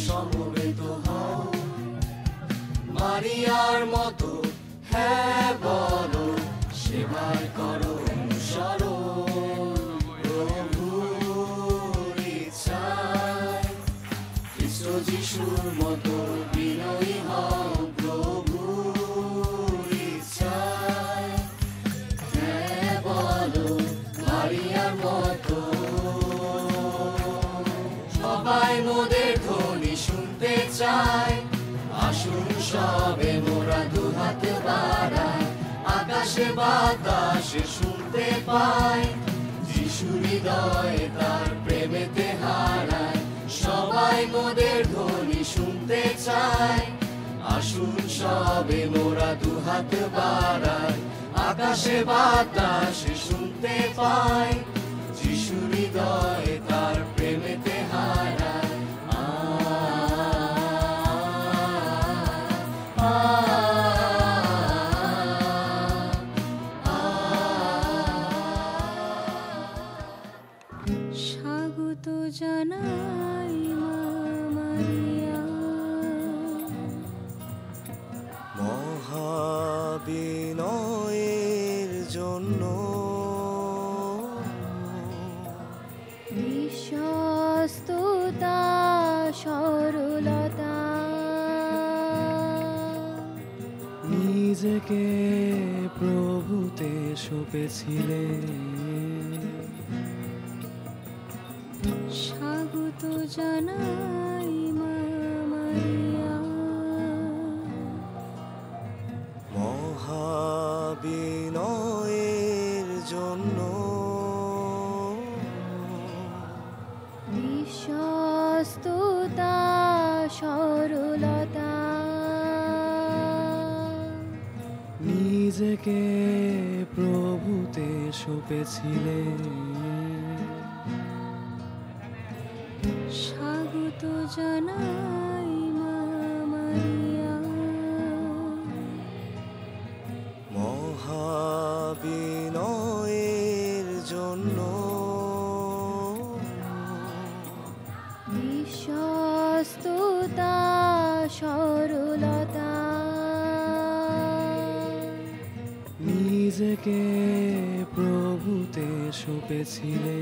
সমবেত হও, মারিয়ার মতো হ্যাঁ বলো, সেবায় করো অনুসরণ। প্রভুর ইচ্ছায় খ্রিস্ট যিশুর মতো বিনয়ী হও, প্রভুর ইচ্ছায় হ্যাঁ বলো, মারিয়ার মতো। সবাই মোদের ধ্বনি শুনতে চায়, আসুন সবে মোরা দুহাত বাড়াই, আকাশে বাতাসে শুনতে পাই, যিশু হৃদয়ে তার প্রেমেতে হারায়। সবাই মোদের ধ্বনি শুনতে চায়, আসুন সবে মোরা দুহাত বাড়াই, আকাশে বাতাসে শুনতে পাই, যিশু হৃদয়ে তার প্রেমেতে হারায়। স্বাগত জানাই মা মারিয়া, মহাবিনয়ের জন্য, বিশ্বস্ততা সরলতা, নিজেকে প্রভুতে সঁপেছিলে। স্বাগত জানাই মা মারিয়া, মহাবিনয়ের জন্য, বিশ্বস্ততা সরলতা, নিজেকে প্রভুতে সঁপেছিলে। স্বাগত জানাই মা মারিয়া, মহাবিনয়ের জন্য, বিশ্বস্ততা সরলতা, নিজেকে প্রভুতে সঁপেছিলে।